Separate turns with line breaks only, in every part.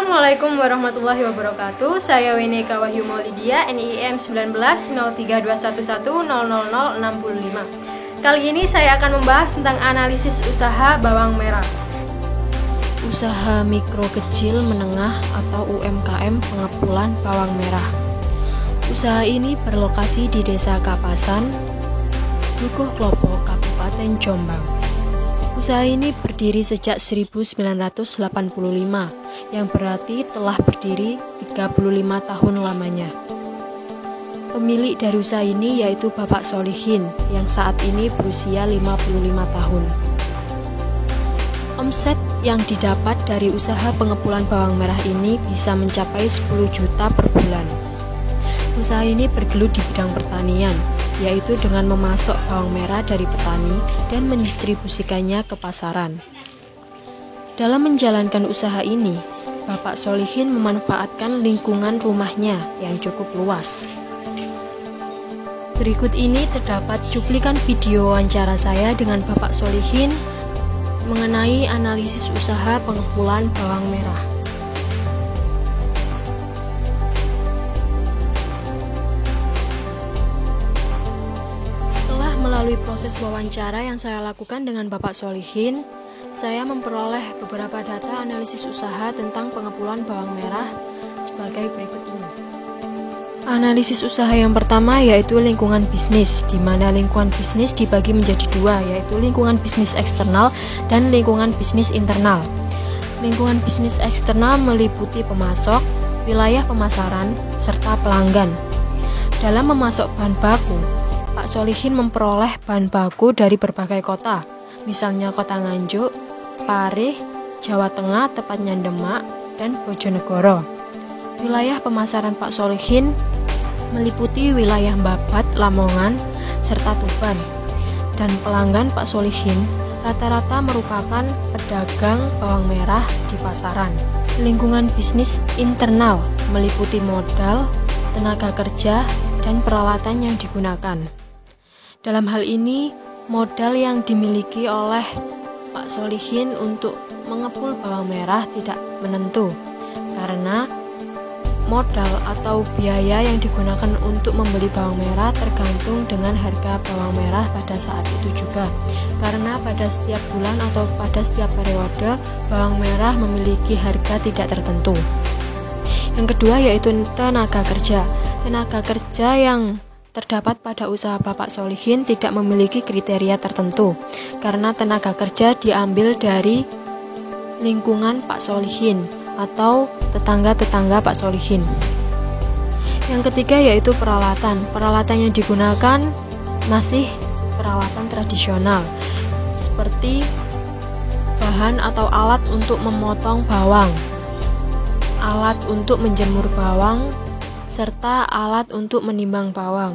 Assalamualaikum warahmatullahi wabarakatuh. Saya Weneka Wahyu Maulidia, NIM 190321100065. Kali ini saya akan membahas tentang analisis usaha bawang merah.
Usaha mikro kecil menengah atau UMKM pengepul bawang merah. Usaha ini berlokasi di Desa Kapasan, Dukuh Klopo, Kabupaten Jombang. Usaha ini berdiri sejak 1985, yang berarti telah berdiri 35 tahun lamanya. Pemilik dari usaha ini yaitu Bapak Solihin, yang saat ini berusia 55 tahun. Omset yang didapat dari usaha pengepulan bawang merah ini bisa mencapai 10 juta per bulan. Usaha ini bergelut di bidang pertanian, yaitu dengan memasok bawang merah dari petani dan mendistribusikannya ke pasaran. Dalam menjalankan usaha ini, Bapak Solihin memanfaatkan lingkungan rumahnya yang cukup luas. Berikut ini terdapat cuplikan video wawancara saya dengan Bapak Solihin mengenai analisis usaha pengepulan bawang merah. Melalui proses wawancara yang saya lakukan dengan Bapak Solihin, saya memperoleh beberapa data analisis usaha tentang pengepulan bawang merah sebagai berikut ini. Analisis usaha yang pertama yaitu lingkungan bisnis, di mana lingkungan bisnis dibagi menjadi dua, yaitu lingkungan bisnis eksternal dan lingkungan bisnis internal. Lingkungan bisnis eksternal meliputi pemasok, wilayah pemasaran, serta pelanggan. Dalam memasok bahan baku, Pak Solihin memperoleh bahan baku dari berbagai kota, misalnya Kota Nganjuk, Parih, Jawa Tengah, tepatnya Demak, dan Bojonegoro. Wilayah pemasaran Pak Solihin meliputi wilayah Babat, Lamongan, serta Tuban. Dan pelanggan Pak Solihin rata-rata merupakan pedagang bawang merah di pasaran. Lingkungan bisnis internal meliputi modal, tenaga kerja, dan peralatan yang digunakan. Dalam hal ini, modal yang dimiliki oleh Pak Solihin untuk mengepul bawang merah tidak menentu, karena modal atau biaya yang digunakan untuk membeli bawang merah tergantung dengan harga bawang merah pada saat itu juga, karena pada setiap bulan atau pada setiap periode, bawang merah memiliki harga tidak tertentu. Yang kedua yaitu tenaga kerja. Tenaga kerja yang terdapat pada usaha Bapak Solihin tidak memiliki kriteria tertentu, karena tenaga kerja diambil dari lingkungan Pak Solihin atau tetangga-tetangga Pak Solihin. Yang ketiga yaitu peralatan. Peralatan yang digunakan masih peralatan tradisional, seperti bahan atau alat untuk memotong bawang, alat untuk menjemur bawang, serta alat untuk menimbang bawang.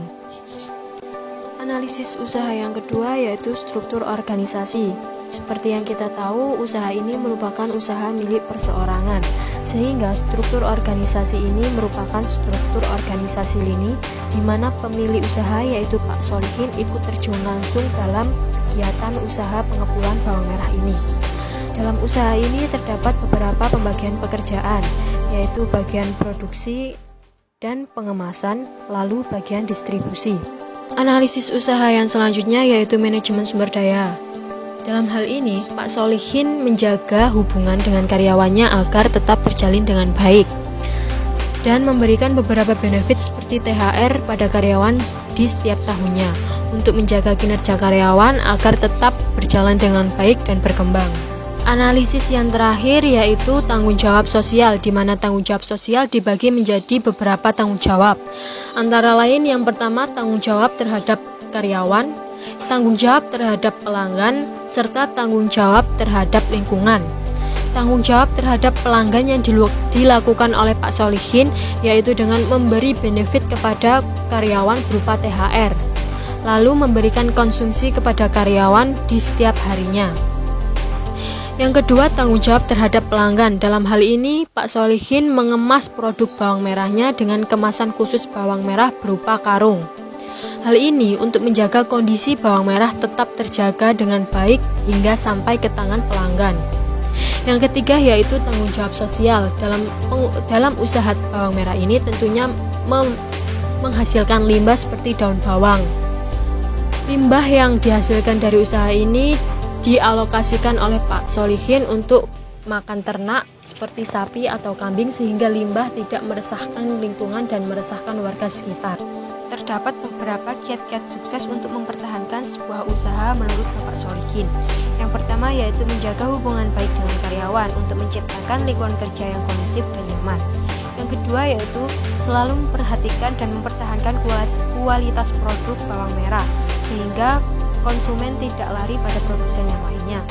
Analisis usaha yang kedua yaitu struktur organisasi. Seperti yang kita tahu, usaha ini merupakan usaha milik perseorangan, sehingga struktur organisasi ini merupakan struktur organisasi lini di mana pemilik usaha yaitu Pak Solihin ikut terjun langsung dalam kegiatan usaha pengepulan bawang merah ini. Dalam usaha ini terdapat beberapa pembagian pekerjaan, yaitu bagian produksi dan pengemasan, lalu bagian distribusi. Analisis usaha yang selanjutnya yaitu manajemen sumber daya. Dalam hal ini, Pak Solihin menjaga hubungan dengan karyawannya agar tetap terjalin dengan baik dan memberikan beberapa benefit seperti THR pada karyawan di setiap tahunnya untuk menjaga kinerja karyawan agar tetap berjalan dengan baik dan berkembang. Analisis yang terakhir yaitu tanggung jawab sosial, di mana tanggung jawab sosial dibagi menjadi beberapa tanggung jawab. Antara lain yang pertama tanggung jawab terhadap karyawan, tanggung jawab terhadap pelanggan, serta tanggung jawab terhadap lingkungan. Tanggung jawab terhadap pelanggan yang dilakukan oleh Pak Solihin yaitu dengan memberi benefit kepada karyawan berupa THR, lalu memberikan konsumsi kepada karyawan di setiap harinya. Yang kedua, tanggung jawab terhadap pelanggan. Dalam hal ini, Pak Solihin mengemas produk bawang merahnya dengan kemasan khusus bawang merah berupa karung. Hal ini untuk menjaga kondisi bawang merah tetap terjaga dengan baik hingga sampai ke tangan pelanggan. Yang ketiga yaitu tanggung jawab sosial. Dalam usaha bawang merah ini tentunya menghasilkan limbah seperti daun bawang. Limbah yang dihasilkan dari usaha ini dialokasikan oleh Pak Solihin untuk makan ternak seperti sapi atau kambing, sehingga limbah tidak meresahkan lingkungan dan meresahkan warga sekitar.
Terdapat beberapa kiat-kiat sukses untuk mempertahankan sebuah usaha menurut Bapak Solihin. Yang pertama yaitu menjaga hubungan baik dengan karyawan untuk menciptakan lingkungan kerja yang kondusif dan nyaman. Yang kedua yaitu selalu memperhatikan dan mempertahankan kualitas produk bawang merah sehingga konsumen tidak lari pada produsen yang lainnya.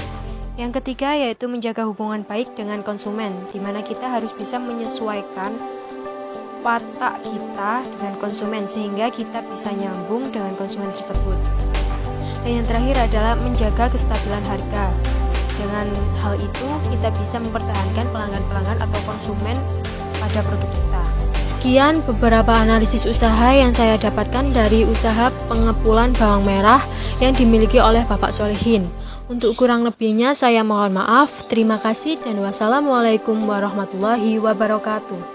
Yang ketiga yaitu menjaga hubungan baik dengan konsumen, di mana kita harus bisa menyesuaikan watak kita dengan konsumen sehingga kita bisa nyambung dengan konsumen tersebut. Dan yang terakhir adalah menjaga kestabilan harga. Dengan hal itu kita bisa mempertahankan pelanggan-pelanggan atau konsumen pada produk kita.
Sekian beberapa analisis usaha yang saya dapatkan dari usaha pengepulan bawang merah yang dimiliki oleh Bapak Solihin. Untuk kurang lebihnya saya mohon maaf. Terima kasih dan wassalamualaikum warahmatullahi wabarakatuh.